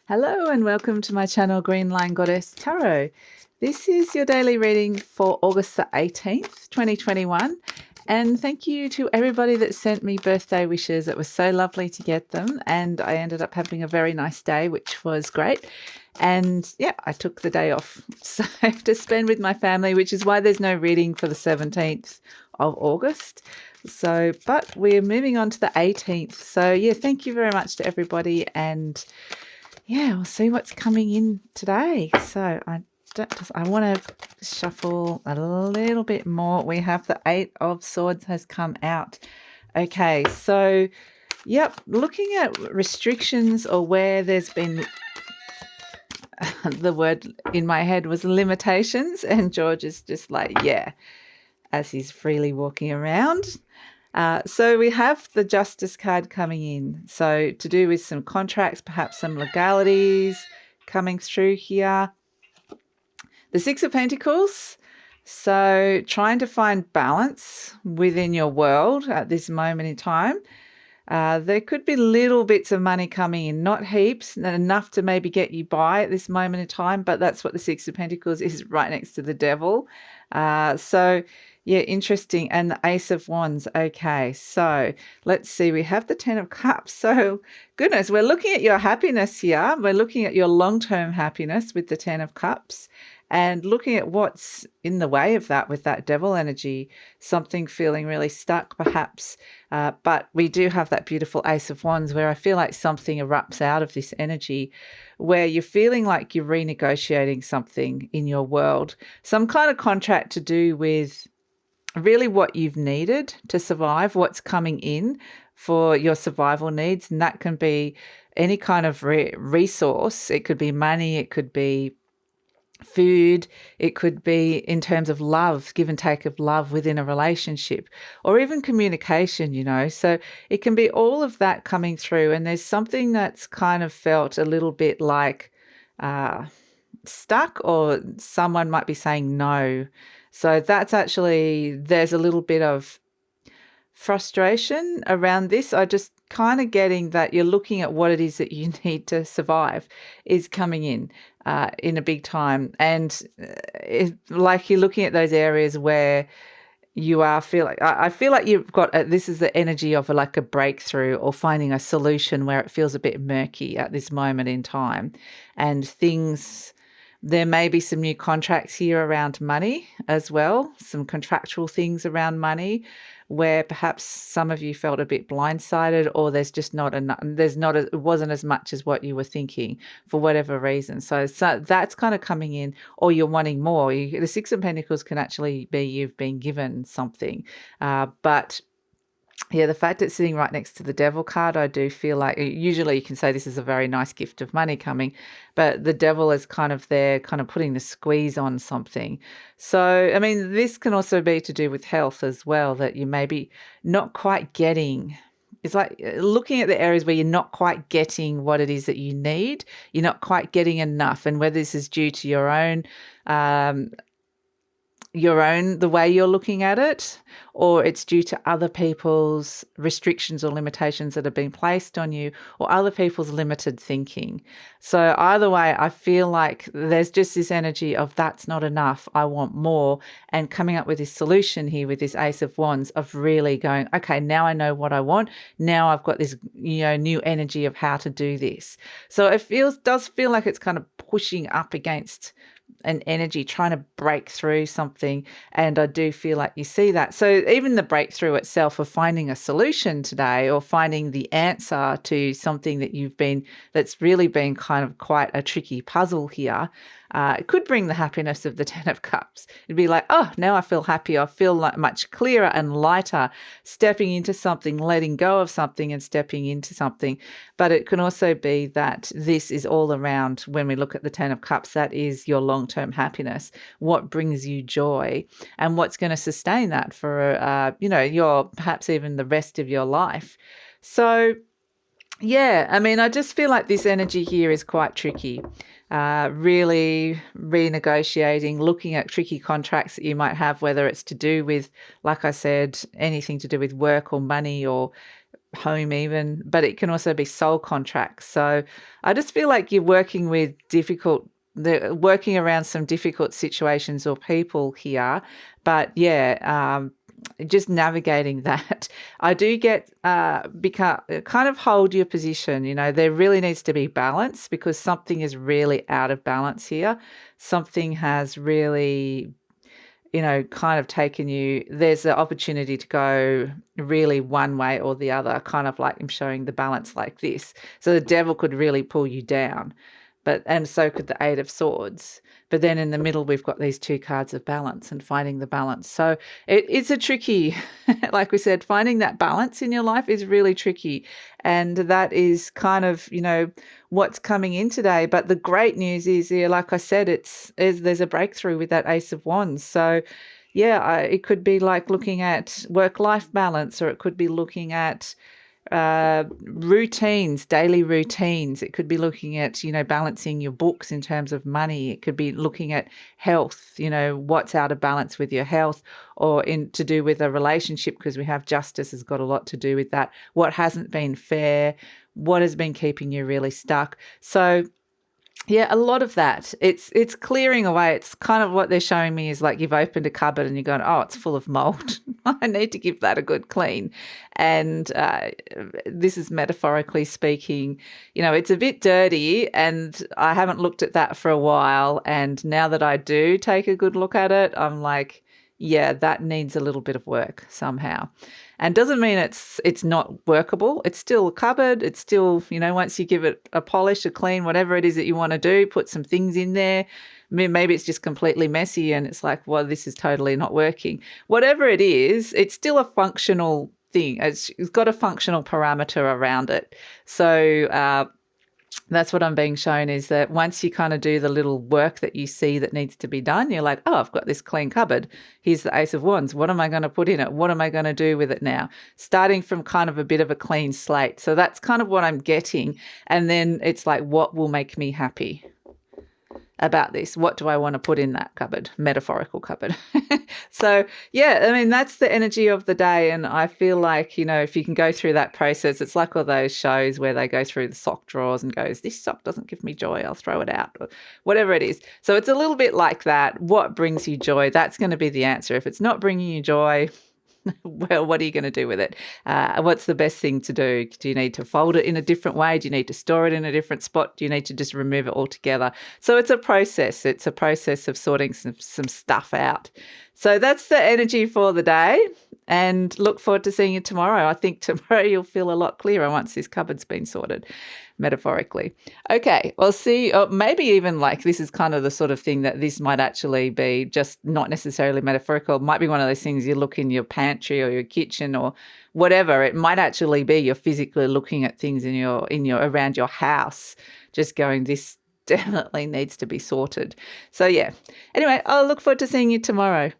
Hello and welcome to my channel GreenLion Goddess Tarot. This is your daily reading for August the 18th, 2021. And thank you to everybody that sent me birthday wishes. It was so lovely to get them. And I ended up having a very nice day, which was great. And yeah, I took the day off so to spend with my family, which is why there's no reading for the 17th of August. So, but we're moving on to the 18th. So yeah, thank you very much to everybody. And yeah, we'll see what's coming in today. So I want to shuffle a little bit more. We have the Eight of Swords has come out. Okay, so yep, looking at restrictions or where there's been the word in my head was limitations, and George is just like, yeah, as he's freely walking around. So we have the Justice card coming in. So to do with some contracts, perhaps some legalities coming through here. The Six of Pentacles. So trying to find balance within your world at this moment in time. There could be little bits of money coming in, not heaps, enough to maybe get you by at this moment in time, but that's what the Six of Pentacles is, right next to the Devil. So yeah, interesting. And the Ace of Wands. Okay, so let's see. We have the Ten of Cups. So goodness, we're looking at your happiness here. We're looking at your long-term happiness with the Ten of Cups and looking at what's in the way of that with that Devil energy, something feeling really stuck perhaps. But we do have that beautiful Ace of Wands where I feel like something erupts out of this energy where you're feeling like you're renegotiating something in your world, some kind of contract to do with really what you've needed to survive, what's coming in for your survival needs. And that can be any kind of resource. It could be money, it could be food, it could be in terms of love, give and take of love within a relationship, or even communication, you know. So it can be all of that coming through. And there's something that's kind of felt a little bit like stuck, or someone might be saying no. So that's actually, there's a little bit of frustration around this. I just kind of getting that you're looking at what it is that you need to survive is coming in a big time. And like you're looking at those areas where you are I feel like you've got this is the energy of like a breakthrough or finding a solution where it feels a bit murky at this moment in time. And there may be some new contracts here around money as well, some contractual things around money where perhaps some of you felt a bit blindsided, or there's just not enough, it wasn't as much as what you were thinking for whatever reason. So that's kind of coming in, or you're wanting more. The Six of Pentacles can actually be you've been given something, but yeah, the fact it's sitting right next to the Devil card, I do feel like usually you can say this is a very nice gift of money coming, but the Devil is kind of there, kind of putting the squeeze on something. So, I mean, this can also be to do with health as well, that you may be not quite getting. It's like looking at the areas where you're not quite getting what it is that you need. You're not quite getting enough, and whether this is due to your own the way you're looking at it, or it's due to other people's restrictions or limitations that have been placed on you, or other people's limited thinking. So either way, I feel like there's just this energy of that's not enough, I want more, and coming up with this solution here with this Ace of Wands of really going, okay, now I know what I want. Now I've got this, new energy of how to do this. So it does feel like it's kind of pushing up against an energy trying to break through something, and I do feel like you see that. So even the breakthrough itself of finding a solution today, or finding the answer to something that's really been kind of quite a tricky puzzle here, it could bring the happiness of the Ten of Cups. It'd be like, oh, now I feel happy. I feel like much clearer and lighter, stepping into something, letting go of something and stepping into something. But it can also be that this is all around, when we look at the Ten of Cups, that is your long-term happiness, what brings you joy, and what's going to sustain that for, your perhaps even the rest of your life. So yeah, I mean, I just feel like this energy here is quite tricky. Really renegotiating, looking at tricky contracts that you might have, whether it's to do with, like I said, anything to do with work or money, or home even, but it can also be soul contracts. So I just feel like you're working with working around some difficult situations or people here. But yeah, just navigating that. I do get kind of hold your position. There really needs to be balance, because something is really out of balance here. Something has really kind of taken you, there's an opportunity to go really one way or the other, kind of like I'm showing the balance like this. So the devil could really pull you down, and so could the Eight of Swords. But then in the middle, we've got these two cards of balance and finding the balance. So it's a tricky, like we said, finding that balance in your life is really tricky. And that is kind of, what's coming in today. But the great news is, yeah, like I said, there's a breakthrough with that Ace of Wands. So yeah, it could be like looking at work-life balance, or it could be looking at routines, daily routines. It could be looking at, balancing your books in terms of money. It could be looking at health, what's out of balance with your health, or to do with a relationship, because we have justice has got a lot to do with that. What hasn't been fair, what has been keeping you really stuck. So yeah, a lot of that. It's clearing away. It's kind of what they're showing me is like you've opened a cupboard and you're going, oh, it's full of mold. I need to give that a good clean. And this is metaphorically speaking, it's a bit dirty, and I haven't looked at that for a while. And now that I do take a good look at it, I'm like, yeah, that needs a little bit of work somehow. And doesn't mean it's not workable. It's still a cupboard. It's still, once you give it a polish, a clean, whatever it is that you want to do, put some things in there. Maybe it's just completely messy and it's like, well, this is totally not working. Whatever it is, it's still a functional thing. It's got a functional parameter around it. So that's what I'm being shown, is that once you kind of do the little work that you see that needs to be done, you're like, oh, I've got this clean cupboard. Here's the Ace of Wands. What am I going to put in it? What am I going to do with it now? Starting from kind of a bit of a clean slate. So that's kind of what I'm getting. And then it's like, what will make me happy about this? What do I want to put in that cupboard? Metaphorical cupboard. So yeah, I mean, that's the energy of the day. And I feel like, if you can go through that process, it's like all those shows where they go through the sock drawers and goes, this sock doesn't give me joy, I'll throw it out, or whatever it is. So it's a little bit like that. What brings you joy? That's going to be the answer. If it's not bringing you joy, well, what are you going to do with it? What's the best thing to do? Do you need to fold it in a different way? Do you need to store it in a different spot? Do you need to just remove it altogether? So it's a process. It's a process of sorting some stuff out. So that's the energy for the day, and look forward to seeing you tomorrow. I think tomorrow you'll feel a lot clearer once this cupboard's been sorted, metaphorically. Okay, well, see, or maybe even like this is kind of the sort of thing that this might actually be just not necessarily metaphorical. It might be one of those things you look in your pantry or your kitchen or whatever. It might actually be you're physically looking at things in your around your house, just going, this definitely needs to be sorted. So yeah. Anyway, I'll look forward to seeing you tomorrow.